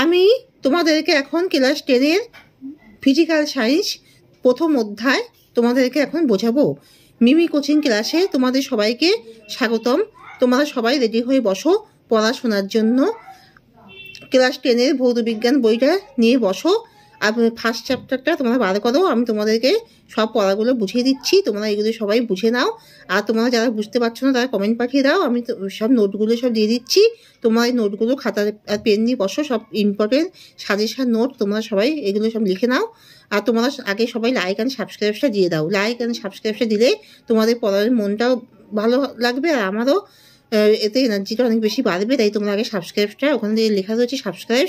আমি তোমাদেরকে এখন ক্লাস 10-এর ফিজিক্যাল সায়েন্স প্রথম অধ্যায় তোমাদেরকে এখন বোঝাবো। মিমি কোচিং ক্লাসে তোমাদের সবাইকে স্বাগতম। তোমরা সবাই রেডি হয়ে বসো পড়াশোনার জন্য। ক্লাস 10-এর ভৌত বিজ্ঞান বইটা নিয়ে বসো। আর ফার্স্ট চ্যাপ্টারটা তোমরা বার করো। আমি তোমাদেরকে সব পড়াগুলো বুঝিয়ে দিচ্ছি, তোমরা এগুলো সবাই বুঝে নাও। আর তোমরা যারা বুঝতে পারছো না তারা কমেন্ট পাঠিয়ে দাও, আমি সব নোটগুলো সব দিয়ে দিচ্ছি। তোমরা এই নোটগুলো খাতা আর পেন নিয়ে বসো, সব ইম্পর্টেন্ট সাজেশন নোট তোমরা সবাই এগুলো সব লিখে নাও। আর তোমরা আগে সবাই লাইক অ্যান্ড সাবস্ক্রাইবটা দিয়ে দাও। লাইক অ্যান্ড সাবস্ক্রাইবটা দিলে তোমাদের পড়ার মনটাও ভালো লাগবে, আর আমারও এতে এনার্জিটা অনেক বেশি বাড়বে। তাই তোমরা আগে সাবস্ক্রাইবটা, ওখানে যে লেখা রয়েছে সাবস্ক্রাইব,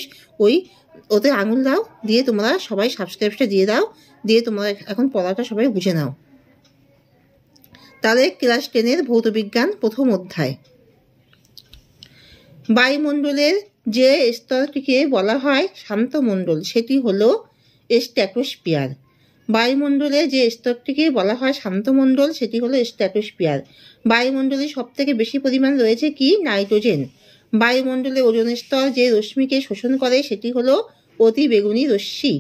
ওতে আঙুল দাও, দিয়ে তোমরা সবাই সাবস্ক্রাইবটা দিয়ে দাও। দিয়ে তোমরা এখন পড়াটা সবাই বুঝে নাও। তাহলে ক্লাস 10-এর ভৌত বিজ্ঞান প্রথম অধ্যায়। বায়ুমণ্ডলের যে স্তরটিকে বলা হয় শান্ত মণ্ডল সেটি হলো স্ট্র্যাটোস্ফিয়ার। বায়ুমণ্ডলে যে স্তরটিকে বলা হয় শান্ত মণ্ডল সেটি হলো স্ট্র্যাটোস্ফিয়ার। বায়ুমণ্ডলে সব থেকে বেশি পরিমাণ রয়েছে কি? নাইট্রোজেন। বায়ুমণ্ডলে ওজোন স্তর যে রশ্মিকে শোষণ করে সেটি হলো অতি বেগুনি রশ্মি।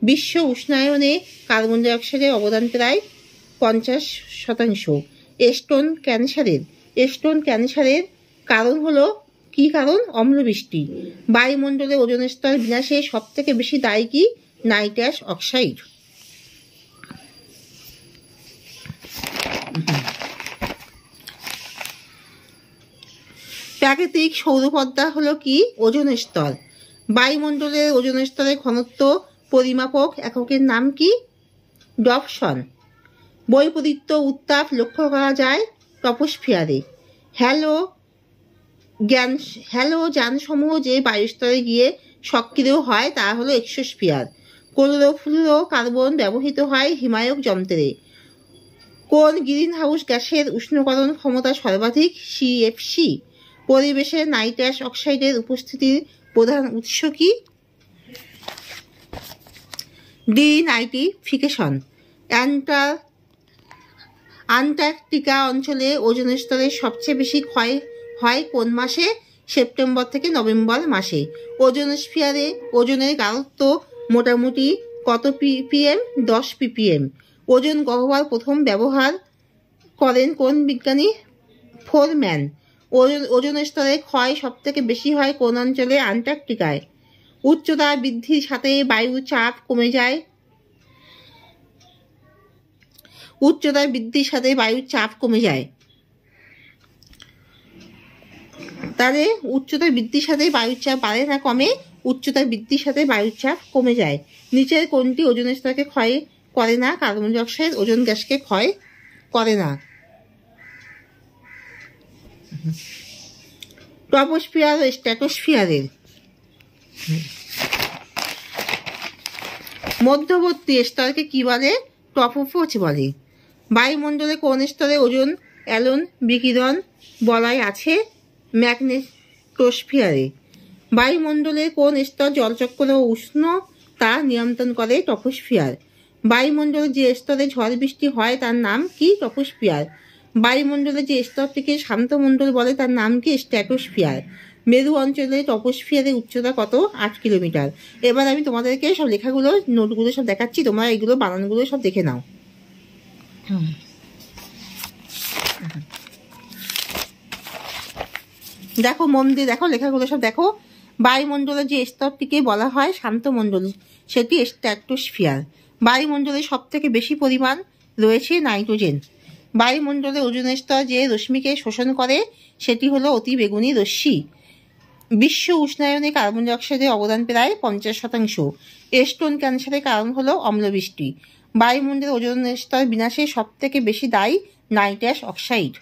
বিশ্ব উষ্ণায়নে কার্বন ডাই অক্সাইডের অবদান প্রায় 50%। স্টোন ক্যান্সারের কারণ হলো কি কারণ? অম্লবৃষ্টি। বায়ুমণ্ডলে ওজোন স্তর বিনাশে সব থেকে বেশি দায়ী কি? Nitrous oxide. প্রাকৃতিক সৌরপদ্মা হলো কি? ওজোন স্তর। বায়ুমণ্ডলের ওজোন স্তরের ঘনত্ব পরিমাপক এককের নাম কি? ডপসন। বৈপরীত্য উত্তাপ লক্ষ্য করা যায় ট্রপোস্ফিয়ারে। হ্যালো যানসমূহ যে বায়ুস্তরে গিয়ে সক্রিয় হয় তা হলো এক্সোস্ফিয়ার। ক্লোরোফ্লুরো কার্বন ব্যবহৃত হয় হিমায়ক যন্ত্রে। কোন গ্রিন হাউস গ্যাসের উষ্ণকরণ ক্ষমতা সর্বাধিক? সিএফসি। পরিবেশে নাইট্রাস অক্সাইডের উপস্থিতির প্রধান উৎস কি? ডিনাইট্রিফিকেশন। আন্টার্কটিকা অঞ্চলে ওজোন স্তরের সবচেয়ে বেশি ক্ষয় হয় কোন মাসে? সেপ্টেম্বর থেকে নভেম্বর মাসে। ওজোনস্ফিয়ারে ওজনের গাঢ়ত্ব মোটামুটি কত ppm? 10 ppm। ওজোন গহ্বর প্রথম ব্যবহার করেন কোন বিজ্ঞানী? ফোরম্যান। ওজোন স্তরের ক্ষয় সব থেকে বেশি হয় কোন অঞ্চলে? আন্টার্কটিকায়। উচ্চতা বৃদ্ধির সাথে বায়ুর চাপ কমে যায়। উচ্চতার বৃদ্ধির সাথে বায়ুর চাপ কমে যায়। তাহলে উচ্চতার বৃদ্ধির সাথে বায়ুর চাপ বাড়ে না কমে? উচ্চতার বৃদ্ধির সাথে বায়ুর চাপ কমে যায়। নিচের কোনটি ওজোন স্তরকে ক্ষয় করে না? কার্বন ডাই অক্সাইড ওজোন গ্যাসকে ক্ষয় করে না। ট্রপোস্ফিয়ার ও স্ট্র্যাটোস্ফিয়ারের মধ্যবর্তী স্তরকে কি বলে? ট্রপোফোজ বলে। বায়ুমণ্ডলে কোন স্তরে ওজোন অ্যালোন বিকিরণ বলয় আছে? ম্যাগনেটোস্ফিয়ারে। বায়ুমণ্ডলের কোন স্তর জলচক্র ও উষ্ণ তা নিয়ন্ত্রণ করে? ট্রপোস্ফিয়ার। বায়ুমণ্ডলে যে স্তরে ঝড় বৃষ্টি হয় তার নাম কি? ট্রপোস্ফিয়ার। বায়ুমণ্ডলে যে স্তরটিকে শান্ত মণ্ডল বলে তার নাম কি? স্ট্র্যাটোস্ফিয়ার। মেরু অঞ্চলে ট্রপোস্ফিয়ারের উচ্চতা কত? 8 কিলোমিটার। এবার আমি তোমাদেরকে সব লেখাগুলো নোটগুলো সব দেখাচ্ছি, তোমরা এগুলো বানানগুলো সব দেখে নাও। দেখো, মন দিয়ে দেখো, লেখাগুলো সব দেখো। বায়ুমণ্ডলের যে স্তরটিকে বলা হয় শান্ত মণ্ডল সেটি স্ট্র্যাটোস্ফিয়ার। বায়ুমণ্ডলে সব থেকে বেশি পরিমাণ রয়েছে নাইট্রোজেন। বায়ুমণ্ডলে ওজোন স্তর যে রশ্মিকে শোষণ করে সেটি হলো অতি বেগুনি রশ্মি। বিশ্ব উষ্ণায়নে কার্বন ডাই অক্সাইডের অবদান প্রায় 50%। স্টোন ক্যান্সারের কারণ হলো অম্লবৃষ্টি। বায়ুমণ্ডলে ওজোন স্তর বিনাশে সব থেকে বেশি দায়ী নাইট্রাস অক্সাইড।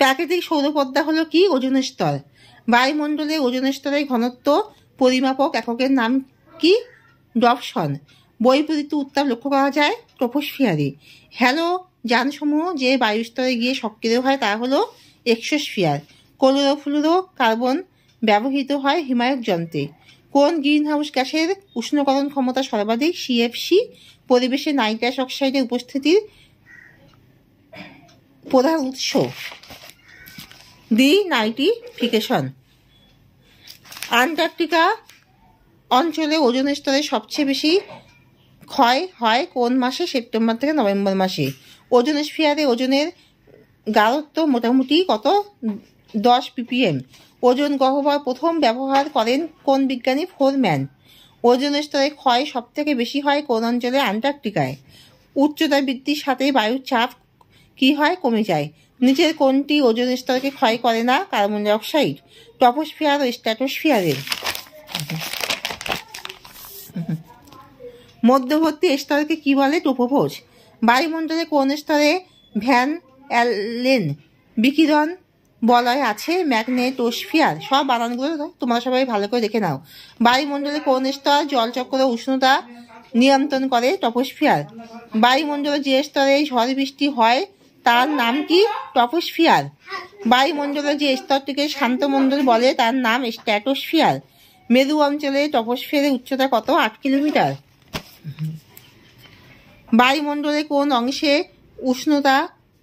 প্রাকৃতিক সৌরপদ্মা হলো কি? ওজোন স্তর। বায়ুমণ্ডলে ওজোন স্তরের ঘনত্ব পরিমাপক এককের নাম কি? ডপসন। বৈপরীত্য উত্তাপ লক্ষ্য করা যায় ট্রপোস্ফিয়ারে। হ্যালো যানসমূহ যে বায়ুস্তরে গিয়ে সক্রিয় হয় তা হলো এক্সোস্ফিয়ার। ক্লোরোফ্লুরো কার্বন ব্যবহৃত হয় হিমায়ক যন্ত্রে। কোন গ্রিনহাউস গ্যাসের উষ্ণকরণ ক্ষমতা সর্বাধিক? সিএফসি। পরিবেশে নাইট্রাস অক্সাইডের উপস্থিতির প্রধান উৎস। ডিনাইট্রিফিকেশন। আন্টার্কটিকা অঞ্চলে ওজোন স্তরের সবচেয়ে বেশি ক্ষয় হয় কোন মাসে? সেপ্টেম্বর থেকে নভেম্বর মাসে। ওজোন স্ফিয়ারে ওজনের গাঢ়ত্ব মোটামুটি কত? 10 ppm। ওজোন গহ্বর প্রথম ব্যবহার করেন কোন বিজ্ঞানী? ফোরম্যান। ওজোন স্তরের ক্ষয় সব থেকে বেশি হয় কোন অঞ্চলে? আন্টার্কটিকায়। উচ্চতা বৃদ্ধির সাথে বায়ুর চাপ কি হয়? কমে যায়। নিচের কোনটি ওজোন স্তরকে ক্ষয় করে না? Carbon die oxide. ট্রপোস্ফিয়ার ও স্ট্র্যাটোস্ফিয়ারের মধ্যবর্তী স্তরকে কি বলে? ট্রোপোপোজ। বায়ুমণ্ডলে কোন স্তরে ভ্যান অ্যালেন বিকিরণ বলয় আছে? ম্যাগনেটোস্ফিয়ার। সব বানানগুলো তোমরা সবাই ভালো করে দেখে নাও। বায়ুমণ্ডলে কোন স্তর জলচক্র উষ্ণতা নিয়ন্ত্রণ করে? ট্রপোস্ফিয়ার। বায়ুমণ্ডলে যে স্তরে ঝড় বৃষ্টি হয় তার নাম কি? ট্রপোস্ফিয়ার। বায়ুমণ্ডলে যে স্তরটিকে শান্তমণ্ডল বলে তার নাম স্ট্র্যাটোস্ফিয়ার। মেরু অঞ্চলে ট্রপোস্ফিয়ারের উচ্চতা কত? 8 কিলোমিটার। বায়ুমণ্ডলে কোন অংশে উষ্ণতা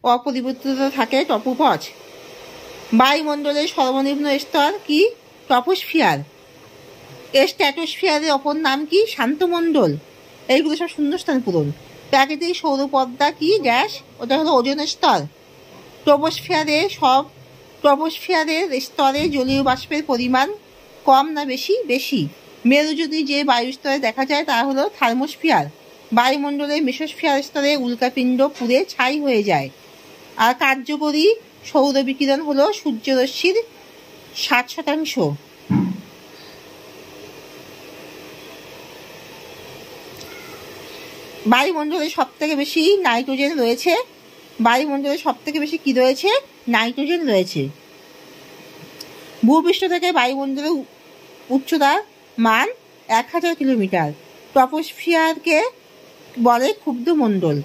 অপরিবর্তিত থাকে? ট্রপোপজ। বায়ুমণ্ডলের সর্বনিম্ন স্তর কি? ট্রপোস্ফিয়ার। স্ট্র্যাটোস্ফিয়ারের অপর নাম কি? শান্তমণ্ডল। এইগুলো সব শূন্যস্থান পূরণ। প্রাকৃতিক সৌরপদ্মা কি? গ্যাস। ওটা হলো ওজোন স্তর। ট্রপোস্ফিয়ারের স্তরে জলীয় বাষ্পের পরিমাণ কম না বেশি? বেশি। মেরুজ্যোতি যে বায়ুস্তরে দেখা যায় তা হলো থার্মোস্ফিয়ার। বায়ুমণ্ডলের মেসোস্ফিয়ার স্তরে উল্কাপিণ্ড পুড়ে ছাই হয়ে যায়। আর কার্যকরী সৌর বিকিরণ হলো সূর্যরশ্মির 60%। বায়ুমণ্ডলে সব থেকে বেশি নাইট্রোজেন রয়েছে। বায়ুমণ্ডলে সব থেকে বেশি কি রয়েছে? নাইট্রোজেন রয়েছে। ভূপৃষ্ঠ থেকে বায়ুমণ্ডলের উচ্চতার মান 1000 কিলোমিটার। ট্রপোস্ফিয়ারকে বলে ক্ষুব্ধ মণ্ডল।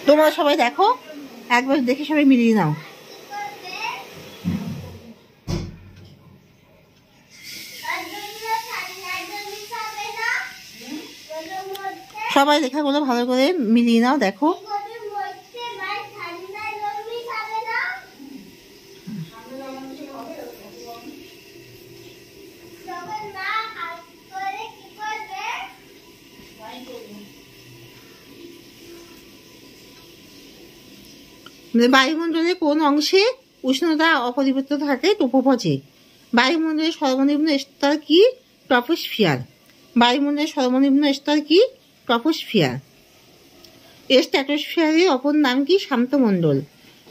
তোমরা সবাই দেখো, একবার দেখে সবাই মিলিয়ে নাও। সবাই লেখাগুলো ভালো করে মিলিয়ে নাও, দেখো। বায়ুমণ্ডলের কোন অংশে উষ্ণতা অপরিবর্তিত থাকে? ট্রপোপজে। বায়ুমণ্ডলের সর্বনিম্ন স্তর কি? ট্রপোস্ফিয়ার। বায়ুমণ্ডলের সর্বনিম্ন স্তর কি? ট্রপোস্ফিয়ার। স্ট্র্যাটোস্ফিয়ারের অপর নাম কি? শান্তমণ্ডল।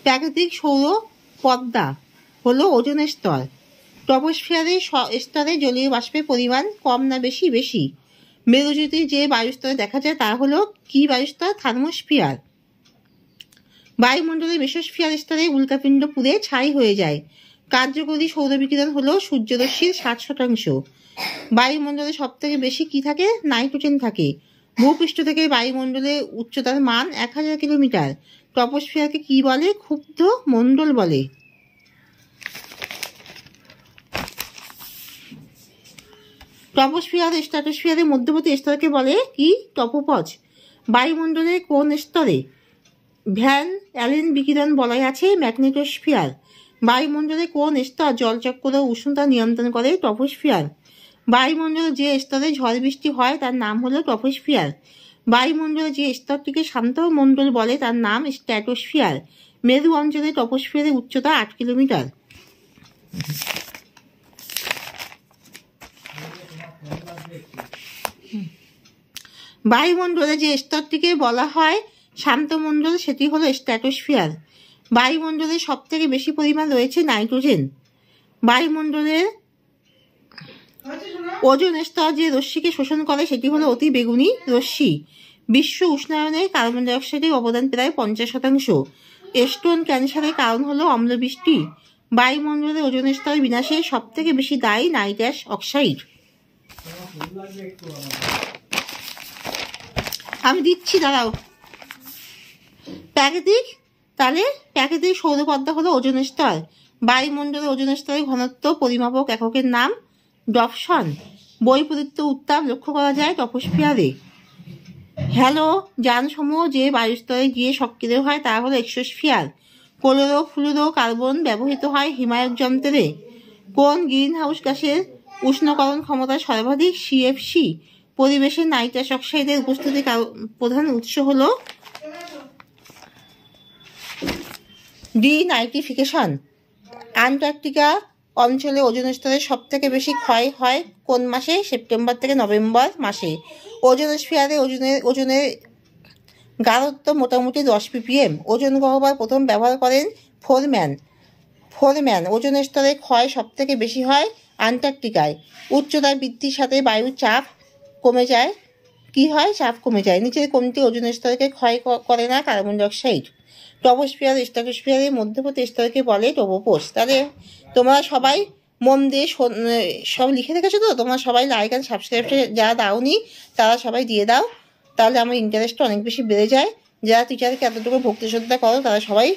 প্রাকৃতিক সৌর পদ্মা হলো ওজোন স্তর। ট্রপোস্ফিয়ারের স্তরে জলীয় বাষ্পের পরিমাণ কম না বেশি? বেশি। মেরুজ্যোতি যে বায়ুস্তরে দেখা যায় তা হলো কি বায়ুস্তর? থার্মোস্ফিয়ার। বায়ুমণ্ডলের মেসোস্ফিয়ার স্তরে উল্কাপিণ্ড পুড়ে ছাই হয়ে যায়। কার্যকরী সৌর বিকিরণ হলো সূর্যরশ্মির 60%। বায়ুমণ্ডলে সব থেকে বেশি কি থাকে? নাইট্রোজেন থাকে। ভূপৃষ্ঠ থেকে বায়ুমণ্ডলের উচ্চতার মান 1000 কিলোমিটার। ট্রপোস্ফিয়ারকে কি বলে? ক্ষুব্ধ মণ্ডল বলে। ট্রপোস্ফিয়ার স্ট্র্যাটোস্ফিয়ারের মধ্যবর্তী স্তরকে বলে কি? ট্রপোপজ। বায়ুমণ্ডলের কোন স্তরে ভ্যান অ্যালেন বিকিরণ বলয় আছে? ম্যাগনেটোস্ফিয়ার। বায়ুমণ্ডলে কোন স্তর জলচক্র উষ্ণতা নিয়ন্ত্রণ করে? ট্রপোস্ফিয়ার। বায়ুমণ্ডলে যে স্তরে ঝড় বৃষ্টি হয় তার নাম হলো ট্রপোস্ফিয়ার। বায়ুমণ্ডলে যে স্তরটিকে শান্ত মণ্ডল বলে তার নাম স্ট্র্যাটোস্ফিয়ার। মেরু অঞ্চলে ট্রপোস্ফিয়ারের উচ্চতা 8 কিলোমিটার। বায়ুমণ্ডলে যে স্তরটিকে বলা হয় শান্তমণ্ডল সেটি হলো স্ট্র্যাটোস্ফিয়ার। বায়ুমণ্ডলে সব থেকে বেশি পরিমাণ রয়েছে নাইট্রোজেন। বায়ুমণ্ডলের ওজোন স্তর যে রশ্মিকে শোষণ করে সেটি হলো অতি বেগুনি রশ্মি। বিশ্ব উষ্ণায়নে কার্বন ডাই অক্সাইডের অবদান প্রায় 50%। স্টোন ক্যান্সারের কারণ হলো অম্লবৃষ্টি। বায়ুমণ্ডলের ওজোন স্তর বিনাশে সব থেকে বেশি দায়ী নাইট্রাস অক্সাইড। আমি দিচ্ছি, দাঁড়াও। প্রাকৃতিক সৌরপদ্মা হলো ওজোন স্তর। বায়ুমণ্ডলের ওজোন স্তরের ঘনত্ব পরিমাপক এককের নাম ডপসন। বৈপরীত্য উত্তাপ লক্ষ্য করা যায় টপোস্ফিয়ারে। হ্যালো যানসমূহ যে বায়ুস্তরে গিয়ে সক্রিয় হয় তা হলো এক্সোস্ফিয়ার। ক্লোরো ফ্লুরো কার্বন ব্যবহৃত হয় হিমায়ক যন্ত্রে। কোন গ্রিন হাউস গ্যাসের উষ্ণকরণ ক্ষমতা সর্বাধিক? সিএফসি। পরিবেশে নাইট্রাস অক্সাইডের উপস্থিতির প্রধান উৎস হলো ডিনাইট্রিফিকেশন। অ্যান্টার্কটিকা অঞ্চলে ওজোন স্তরের সব থেকে বেশি ক্ষয় হয় কোন মাসে? সেপ্টেম্বর থেকে নভেম্বর মাসে। ওজোনস্ফিয়ারে ওজনের গাঢ়ত্ব মোটামুটি 10 ppm। ওজোন গহ্বর প্রথম ব্যবহার করেন ফোরম্যান। ওজোন স্তরের ক্ষয় সব থেকে বেশি হয় অ্যান্টার্কটিকায়। উচ্চতার বৃদ্ধির সাথে বায়ুর চাপ কমে যায়। কি হয়? চাপ কমে যায়। নিচের কোনটি ওজোন স্তরকে ক্ষয় করে না? Carbon dioxide. ট্রপোস্ফিয়ার স্ট্রাটোস্ফিয়ারের মধ্যবর্তী স্তরকে বলে ট্রপোপোজ। তাহলে তোমরা সবাই মন দিয়ে সব লিখে রেখেছো তো? তোমরা সবাই লাইক অ্যান্ড সাবস্ক্রাইবটা যারা দাওনি তারা সবাই দিয়ে দাও, তাহলে আমার ইন্টারেস্টটা অনেক বেশি বেড়ে যায়। যারা টিচারকে এতটুকু ভক্তি শ্রদ্ধা করো তারা সবাই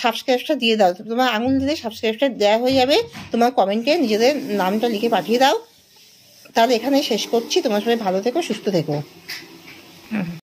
সাবস্ক্রাইবটা দিয়ে দাও। তোমার আঙুল দিলে সাবস্ক্রাইবটা দেওয়া হয়ে যাবে। তোমার কমেন্টে নিজেদের নামটা লিখে পাঠিয়ে দাও। তাহলে এখানে শেষ করছি। তোমরা সবাই ভালো থেকো, সুস্থ থেকো।